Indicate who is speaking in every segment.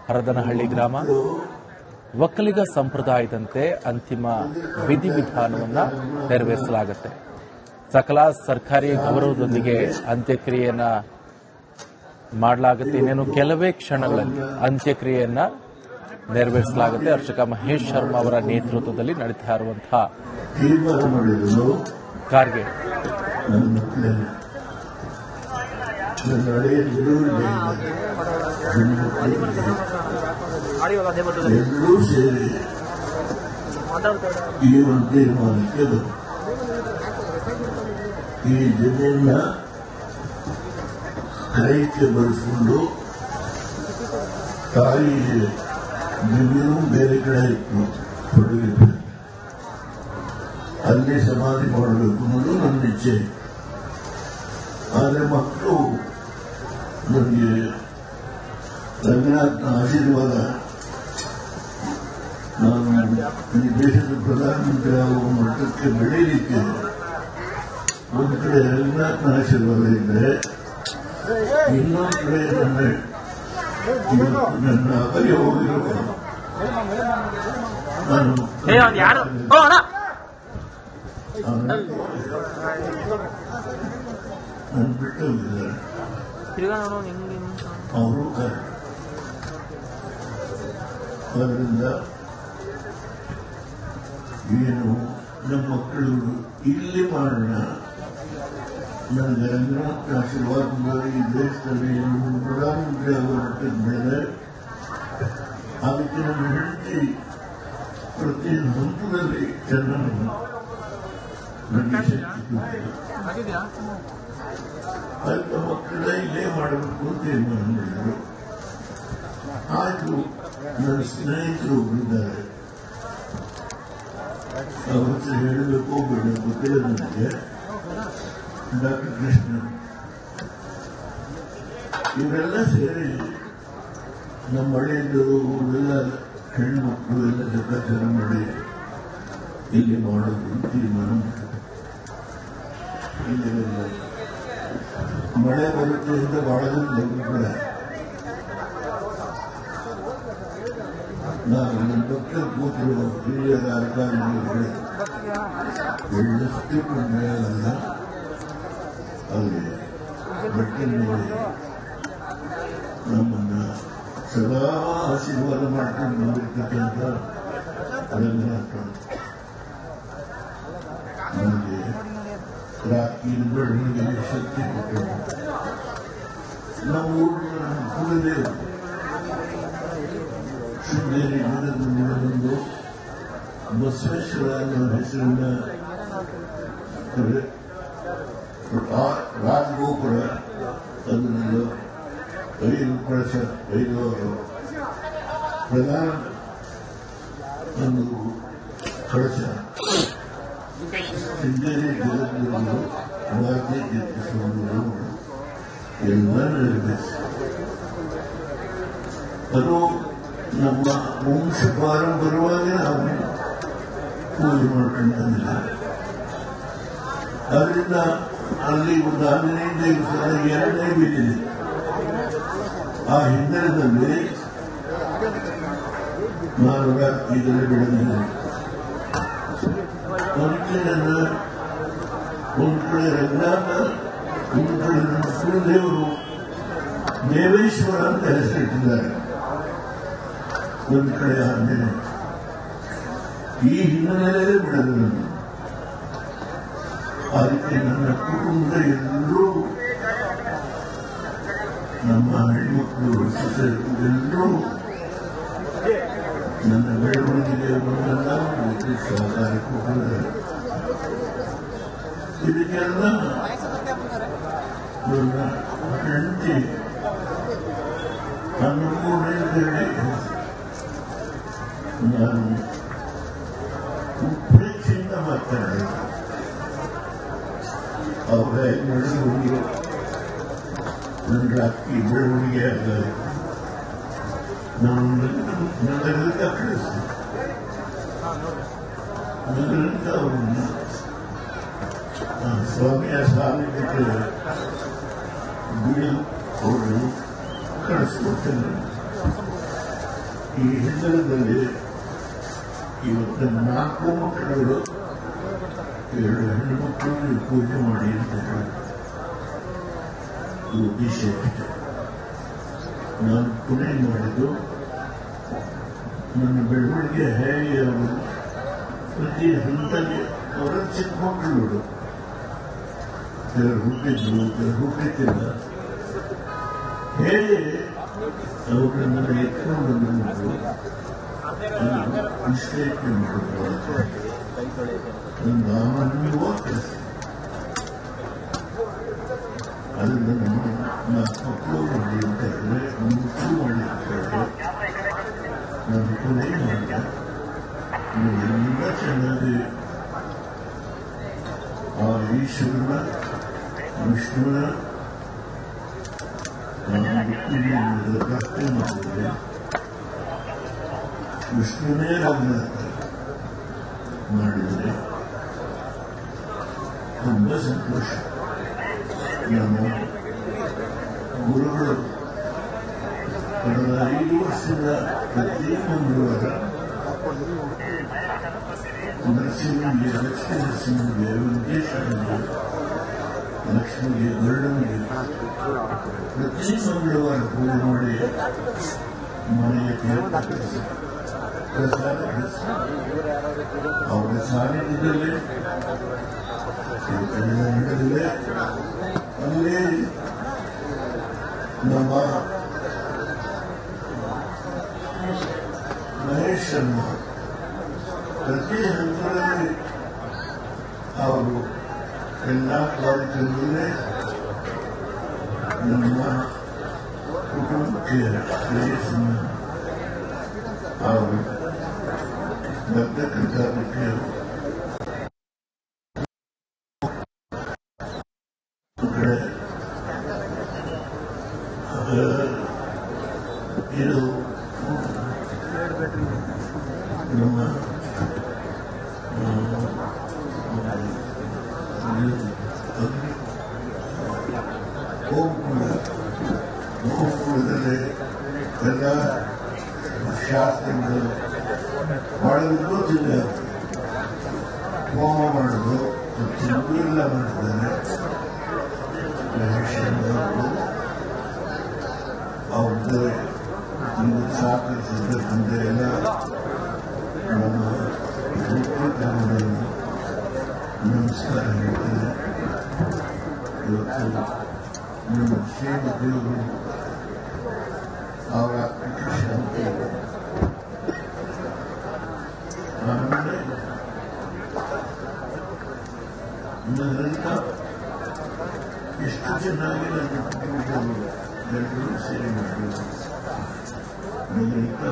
Speaker 1: ಹರದನಹಳ್ಳಿ ಗ್ರಾಮ ಒಕ್ಕಲಿಗ ಸಂಪ್ರದಾಯದಂತೆ ಅಂತಿಮ ವಿಧಿವಿಧಾನವನ್ನು ನೆರವೇರಿಸಲಾಗುತ್ತೆ. ಸಕಲ ಸರ್ಕಾರಿ ಗೌರವದೊಂದಿಗೆ ಅಂತ್ಯಕ್ರಿಯೆಯನ್ನ ಮಾಡಲಾಗುತ್ತೆ. ಇನ್ನೇನು ಕೆಲವೇ ಕ್ಷಣಗಳಲ್ಲಿ ಅಂತ್ಯಕ್ರಿಯೆಯನ್ನ ನೆರವೇರಿಸಲಾಗುತ್ತೆ. ಅರ್ಚಕ ಮಹೇಶ್ ಶರ್ಮಾ ಅವರ ನೇತೃತ್ವದಲ್ಲಿ ನಡೀತಾ ಇರುವಂತಹ ಕಾರ್ಗೆ
Speaker 2: ಎಲ್ಲರೂ ಸೇರಿ ಈ ಒಂದು ತೀರ್ಮಾನಕ್ಕೆ ಈ ಜನೆಯನ್ನ ಕೈಗೆ ಬರೆಸಿಕೊಂಡು ತಾಯಿ ಜಮೀನು ಬೇರೆ ಕಡೆ ಇತ್ತು ಕೊಡಗಿದ್ರೆ ಅಲ್ಲಿ ಸಮಾಧಿ ಮಾಡಬೇಕು ಅನ್ನೋದು ನನ್ನ ಇಚ್ಛೆ. ಆದರೆ ಮಕ್ಕಳು ನನಗೆ ರಂಗನಾಥನ ಆಶೀರ್ವಾದ, ನಾನು ಈ ದೇಶದ ಪ್ರಧಾನಮಂತ್ರಿ ಆಗುವ ಮಟ್ಟಕ್ಕೆ ಬೆಳೀಲಿಕ್ಕೆ ಒಂದು ಕಡೆ ರಂಗನಾಥನ ಆಶೀರ್ವಾದ ಇದ್ದರೆ, ಇನ್ನೊಂದು ಕಡೆ ನನ್ನ ಅಗಲಿ ಹೋಗಿರುವ ನಾನು ಬಿಟ್ಟು ಹೋಗಿದ್ದಾರೆ. ಅವರು ಅದರಿಂದ ಏನು ನಮ್ಮ ಮಕ್ಕಳು ಇಲ್ಲಿ ಮಾಡೋಣ, ನನಗೆ ರಂಗನಾಥನ ಆಶೀರ್ವಾದ ಈ ದೇಶದಲ್ಲಿ ಪ್ರಧಾನಮಂತ್ರಿ ಆಗುವ ಮಟ್ಟದ ಮೇಲೆ ಅದಕ್ಕೆ ನನ್ನ ಹೆಂಡತಿ ಪ್ರತಿ ಹಂತದಲ್ಲಿ ಚೆನ್ನಾಗಿ ನನಗೆ ಅಂತ ಮಕ್ಕಳ ಇಲ್ಲೇ ಮಾಡಬೇಕು ಅಂತ ತೀರ್ಮಾನ ಮಾಡಿದರು. ಆದರೂ ನನ್ನ ಸ್ನೇಹಿತರು ಒಬ್ಬರಿದ್ದಾರೆ, ಅವ್ರ ಹತ್ರ ಹೇಳಬೇಕು ಬೇಡ ಗೊತ್ತಿಲ್ಲ ನನಗೆ. ಡಾಕ್ಟರ್ ಕೃಷ್ಣ ಇವರೆಲ್ಲ ಸೇರಿ ನಮ್ಮ ಹಳ್ಳಿಯವರು ಎಲ್ಲ ಹೆಣ್ಮಕ್ಳು ಎಲ್ಲ ಲೆಕ್ಕಾಚಾರ ಮಾಡಿ ಇಲ್ಲಿ ಮಾಡೋದು ತೀರ್ಮಾನ ಮಾಡಿದ್ರು. ಮಳೆ ಬರುತ್ತೆ ಅಂತ ಬಹಳ ಜನ ಕೂಡ ನಾನು ನನ್ನ ಡಾಕ್ಟರ್ ಕೂತರು ಹಿರಿಯ ಅಧಿಕಾರಿಗಳಿಗೆ ಎಳ್ಳಷ್ಟು ಮಳೆ ಅಲ್ಲ, ಅಲ್ಲಿ ಬಟ್ಟೆಯಲ್ಲಿ ನಮ್ಮನ್ನ ಸದಾ ಆಶೀರ್ವಾದ ಮಾಡ್ಕೊಂಡು ಬಂದಿರ್ತಕ್ಕಂಥ ರಂಗನಾಥ ನನಗೆ ರಾತ್ರಿ ಬೆಳವಣಿಗೆ ಶಕ್ತಿ ಕೊಟ್ಟು ನಾವು ಕುಲದೇವರು ಶೃಂಗೇರಿ ಬಂದು ಬಸವೇಶ್ವರ ಅನ್ನೋ ಹೆಸರಿನ ರಾಜಗೋಪುರ ಅದನ್ನು 5 ಕಳಶ 5 ಪ್ರಧಾನ ಒಂದು ಕಳಶ ಶೃಂಗೇರಿ ಜಗದ್ಗುರು ಭಾರತೀಯ ತೀರ್ಥಸ್ವಾಮಿಗಳು ಎಲ್ಲ ನೆರವೇರಿಸಿ ಅದು ನಮ್ಮ ವಂಶ ಪಾರಂಪರ್ಯವಾಗಿ ನಾವು ಪೂಜೆ ಮಾಡ್ಕೊಂಡು ಬಂದಿದ್ದೇವೆ. ಅದರಿಂದ ಅಲ್ಲಿ ಒಂದು ಆಂಜನೇಯ ದೇವಸ್ಥಾನ 2ನೇ ಬೀದಿದೆ. ಆ ಹಿನ್ನೆಲೆಯಲ್ಲಿ ನಾನು ರಾತ್ರಿಯಲ್ಲಿ ಬೆಳೆದಿದ್ದೇನೆ. ಅದಕ್ಕೆ ನನ್ನ ಒಂದು ಕಡೆ ರಂಗನಾಥ, ಒಂದು ಕಡೆ ನನ್ನ ಕುಲದೇವರು ದೇವೇಶ್ವರ ಅಂತ ಹೆಸರಿಟ್ಟಿದ್ದಾರೆ, ಒಂದು ಕಡೆ ಆಂಜನೇಯ. ಈ ಹಿನ್ನೆಲೆಯಲ್ಲೇ ಬೆಳೆದ ನಾನು. ಅದಕ್ಕೆ ನನ್ನ ಕುಟುಂಬದ ಎಲ್ಲರೂ, ನಮ್ಮ ಹೆಣ್ಮಕ್ಳು ಎಲ್ಲರೂ ನನ್ನ ಬೆಳವಣಿಗೆಗೆ ಬಂದೆಲ್ಲ ಸಹಕಾರ ಕೊಟ್ಟಿದ್ದಾರೆ. ಇದಕ್ಕೆಲ್ಲ ನನ್ನ ಹೆಂಡತಿ ಅನ್ನಪೂರ್ಣೇಶ್ವರಿ ನಾನು ಉಪೇಕ್ಷೆಯಿಂದ ಮಾತನಾಡಿದೆ. ಅವರ ಬೆಳವಣಿಗೆ ನನ್ನ ರಾತ್ರಿ ಬೆಳವಣಿಗೆ ಆಗಲಿ ನಾನು ನಗರದಿಂದ ಕಳಿಸ್ತೀನಿ. ನಗರದಿಂದ ಅವರನ್ನು ಸ್ವಾಮಿಯ ಸಾನ್ನಿಧ್ಯಕ್ಕೆ ಬಿಡಿ ಅವರು ಕಳಿಸ್ಕೊಡ್ತೇನೆ. ಈ ಹಿನ್ನೆಲೆಯಲ್ಲಿ ಇವತ್ತು 4 ಮಕ್ಕಳು 2 ಹೆಣ್ಣು ಮಕ್ಕಳು ಪೂಜೆ ಮಾಡಿ ಅಂತ ಹೇಳಿ ಉದ್ದೇಶ ಇತ್ತು. ನಾನು ಪುಣೆ ಮಾಡಿದ್ದು ನನ್ನ ಬೆಳವಣಿಗೆ ಹೇಗೆ ಅವರು ಪ್ರತಿ ಹಂತಕ್ಕೆ ಅವರ ಚಿಕ್ಕ ಮಕ್ಕಳು ಕೆಲವರು ಹುಟ್ಟಿದ್ರು, ಕೆಲವರು ಹುಟ್ಟಿದ್ದಿಲ್ಲ. ಹೇಗೆ ಅವರನ್ನು ಎತ್ಕೊಂಡು ಬಂದು ನಿಶ್ಚಯಕ್ಕೆ ಮಾಡಿದ್ರು ಒಂದು ಆನಂದವ ಕೆಲಸ. ಅದರಿಂದ ನಮ್ಮ ಮಕ್ಕಳು ಮಾಡಿ ಅಂತ ಹೇಳಿದ್ರೆ ಮಕ್ಕಳು ಮಾಡಿ ಅಂತ ಹೇಳಿದ್ರೆ ನಾನು ಕೊನೆ ಮಾಡಿದೆ. ಎಲ್ಲ ಚೆನ್ನಾಗಿ ಆ ಈಶ್ವರನ ವಿಷ್ಣುವಿನ ಪ್ರಾರ್ಥನೆ ಮಾಡಿದ್ರೆ ವಿಷ್ಣುವೇ ರಂಗನಾಥ ಮಾಡಿದರೆ ತುಂಬ ಸಂತೋಷ. ನಮ್ಮ ಗುರುಗಳು ಕಳೆದ 5 ವರ್ಷದ ಪ್ರತಿ ಮಂಗಳವಾರ ನರಸಿಂಹನಿಗೆ, ಲಕ್ಷ್ಮೀ ನರಸಿಂಹನಿಗೆ, ವೆಂಕಟೇಶ್ವರನಿಗೆ, ಲಕ್ಷ್ಮಿಗೆ, ಗರುಡನಿಗೆ ಪ್ರತಿ ಮಂಗಳವಾರ ಪೂಜೆ ಮಾಡಿ ಮನೆಗೆ ಪ್ರಸಾದ ಅವರ ಸಾನ್ನಿಧ್ಯದಲ್ಲೇ ನಡೆದಿದೆ. ಅಲ್ಲೇ ನಮ್ಮ ಮಹೇಶ್ ಶರ್ಮ ಪ್ರತಿ ಹಂತದಲ್ಲಿ ಅವರು ಎಲ್ಲ ಕಾರ್ಯಕ್ರಮದಲ್ಲೇ ನಮ್ಮ ಕುಟುಂಬಕ್ಕೆ ಶ್ರೇಯಸ್ಸನ್ನು ಅವರು ಬರ್ತಕ್ಕಂಥ ಕಡೆ ಇದು ನಮ್ಮ ಗೋಕುಲದಲ್ಲಿ ಎಲ್ಲ ಶಾಸ್ತ್ರಗಳು ಬಹಳ ವಿರೋಧಿದೆ. ಹೋಮ ಮಾಡೋದು ಎಲ್ಲ ಮಾಡಿದ್ದಾರೆ. ಅವ್ರದ್ದು ಒಂದು ಸಹಕರಿಸಿದ್ದಕ್ಕಂತ ಎಲ್ಲ ನಮ್ಮ ನಮಸ್ಕಾರ ಹೇಳ್ತೇನೆ. ಇವತ್ತು ನಮ್ಮ ಶ್ರೀಮತಿಯವರು ಅವರ ಶಾಂತಿ ಆಮೇಲೆ ನನ್ನೆಲ್ಲ ಎಷ್ಟು ಚೆನ್ನಾಗಿ ನನ್ನ ಕುಟುಂಬದವರು ಎಲ್ಲರೂ ಸೇರಿ ಮಾಡಿದ್ರು. ನನ್ನೆಲ್ಲ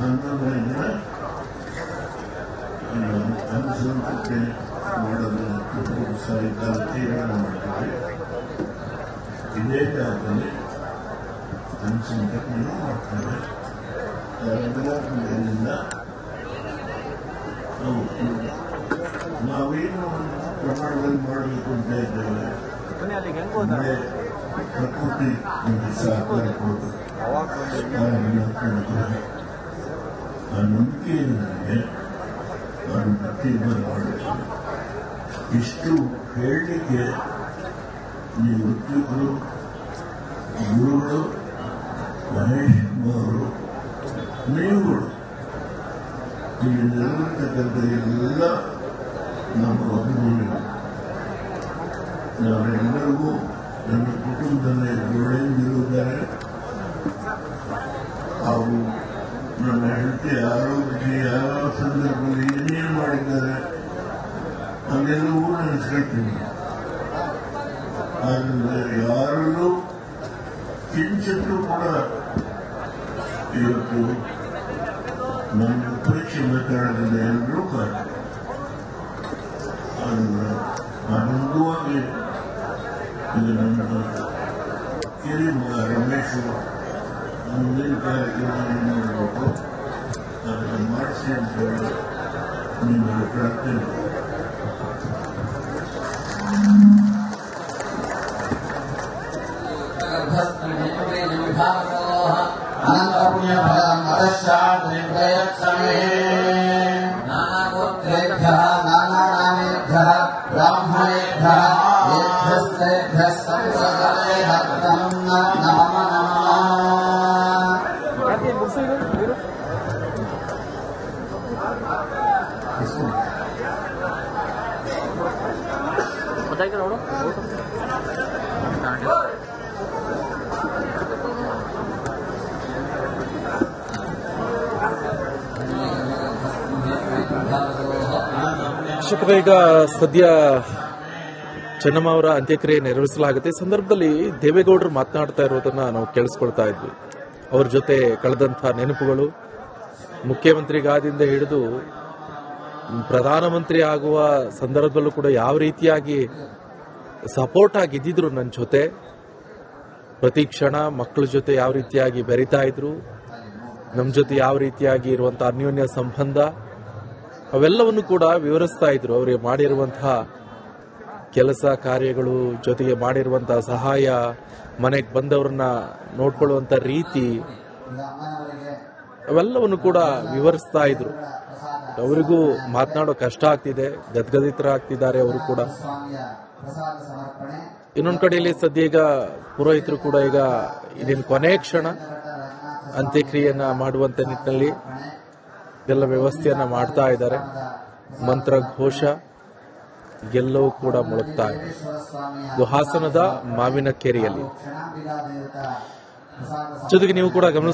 Speaker 2: ಅನ್ನಮಯನ ಅನುಸಂತಕ್ಕೆ ಮಾಡೋದು ಸಾಯಂಕಾಲ ತೀರ್ಮಾನ ಮಾಡ್ತಾರೆ. ಇದೇ ಕಾಲದಲ್ಲಿ ಅನುಸಂತಕ್ಕೆ ಮಾಡ್ತಾರೆ. ಅದರಿಂದ ನಾವೇನು ಪ್ರಮಾಣದಲ್ಲಿ ಮಾಡಬೇಕು ಅಂತ ಇದ್ದೇವೆ ಅಂದರೆ ಪ್ರಕೃತಿ ನಮಗೆ ಸಹಕಾರ ಕೊಡಬೇಕು. ಆ ನಂಬಿಕೆಯನ್ನು ನನಗೆ ನಾನು ಪ್ರತಿಯೊಬ್ಬರು ಮಾಡಬೇಕು. ಇಷ್ಟು ಹೇಳಲಿಕ್ಕೆ ನೀವು ವೃತ್ತಿಗಳು, ಗುರುಗಳು, ಮಹೇಶ್ ಅವರು, ನೀವುಗಳು ಇಲ್ಲಿ ನೆರವೇರ್ತಕ್ಕಂಥ ಎಲ್ಲ ನಮ್ಮ ಅಭಿಮಾನಿಗಳು. ನಾವೆಲ್ಲರಿಗೂ ನನ್ನ ಕುಟುಂಬದಲ್ಲಿ ಜೋಡೆಂದಿರುತ್ತಾರೆ. ಅವರು ನನ್ನ ಹೆಂಡತಿ ಆರೋಗ್ಯಕ್ಕೆ ಯಾವ ಸಂದರ್ಭದಲ್ಲಿ ಏನೇನು ಮಾಡಿದ್ದಾರೆ ಅದೆಲ್ಲವೂ ನೆನೆಸ್ಕೊಳ್ತೀನಿ. ಆದ್ದರಿಂದ ಯಾರಲ್ಲೂ ಕಿಂಚಿತ್ತೂ ಕೂಡ ಇವತ್ತು ನನ್ನ ಪರೀಕ್ಷೆ ಮಾತಾಡೋದಿಲ್ಲ. ಎಲ್ಲರೂ ಅದನ್ನು ಆನಂದವಾಗಿ ಇದು ನನ್ನ ಕಿರಿ ಮಗ ರಮೇಶ್ ಮುಂದಿನ ಕಾರ್ಯಕ್ರಮ ಮಾಡಬೇಕು, ಅದನ್ನು ಮಾಡಿಸಿ ಅಂತ ಹೇಳಿ ನಿಮ್ಮಲ್ಲಿ ಪ್ರಾರ್ಥನೆ.
Speaker 3: ಗರ್ಭಸ್ಥಂ अनन्तपुण्यफलं मदश्चान्निर्दयत्समे नानागोत्रेभ्यः नानानामेभ्यः ब्राह्मणेभ्यः येभ्यस्तेभ्यः संसदते भक्तं नमो नमः।
Speaker 1: ಶಿಕ್ಷಕರೇ, ಈಗ ಸದ್ಯ ಚೆನ್ನಮ್ಮ ಅವರ ಅಂತ್ಯಕ್ರಿಯೆ ನೆರವೇರಿಸಲಾಗುತ್ತೆ. ಈ ಸಂದರ್ಭದಲ್ಲಿ ದೇವೇಗೌಡರು ಮಾತನಾಡ್ತಾ ಇರೋದನ್ನ ನಾವು ಕೇಳಿಸ್ಕೊಳ್ತಾ ಇದ್ವಿ. ಅವ್ರ ಜೊತೆ ಕಳೆದಂತಹ ನೆನಪುಗಳು, ಮುಖ್ಯಮಂತ್ರಿಗಾದಿಂದ ಹಿಡಿದು ಪ್ರಧಾನಮಂತ್ರಿ ಆಗುವ ಸಂದರ್ಭದಲ್ಲೂ ಕೂಡ ಯಾವ ರೀತಿಯಾಗಿ ಸಪೋರ್ಟ್ ಆಗಿದ್ದಿದ್ರು ನನ್ನ ಜೊತೆ, ಪ್ರತಿ ಕ್ಷಣ ಮಕ್ಕಳ ಜೊತೆ ಯಾವ ರೀತಿಯಾಗಿ ಬೆರೀತಾ ಇದ್ರು, ನಮ್ಮ ಜೊತೆ ಯಾವ ರೀತಿಯಾಗಿ ಇರುವಂತಹ ಅನ್ಯೋನ್ಯ ಸಂಬಂಧ, ಅವೆಲ್ಲವನ್ನು ಕೂಡ ವಿವರಿಸ್ತಾ ಇದ್ರು. ಅವರಿಗೆ ಮಾಡಿರುವಂತಹ ಕೆಲಸ ಕಾರ್ಯಗಳು, ಜೊತೆಗೆ ಮಾಡಿರುವಂತಹ ಸಹಾಯ, ಮನೆಗೆ ಬಂದವ್ರನ್ನ ನೋಡ್ಕೊಳ್ಳುವಂತ ರೀತಿ, ಅವೆಲ್ಲವನ್ನು ಕೂಡ ವಿವರಿಸ್ತಾ ಇದ್ರು. ಅವರಿಗೂ ಮಾತನಾಡೋ ಕಷ್ಟ ಆಗ್ತಿದೆ, ಗದ್ಗದಿತರಾಗ್ತಿದ್ದಾರೆ ಅವರು ಕೂಡ. ಇನ್ನೊಂದು ಕಡೆಯಲ್ಲಿ ಸದ್ಯ ಈಗ ಪುರೋಹಿತರು ಕೂಡ ಈಗ ಇದೇನು ಕೊನೆ ಕ್ಷಣ ಅಂತ್ಯಕ್ರಿಯೆಯನ್ನ ಮಾಡುವಂತ ನಿಟ್ಟಿನಲ್ಲಿ ಎಲ್ಲ ವ್ಯವಸ್ಥೆಯನ್ನ ಮಾಡ್ತಾ ಇದ್ದಾರೆ. ಮಂತ್ರ ಘೋಷ ಎಲ್ಲವೂ ಕೂಡ ಮೊಳಗ್ತಾ ಇದೆ. ಇದು ಹಾಸನದ ಮಾವಿನ ಕೆರೆಯಲ್ಲಿ. ಜೊತೆಗೆ ನೀವು ಕೂಡ ಗಮನಿಸ್ತಾ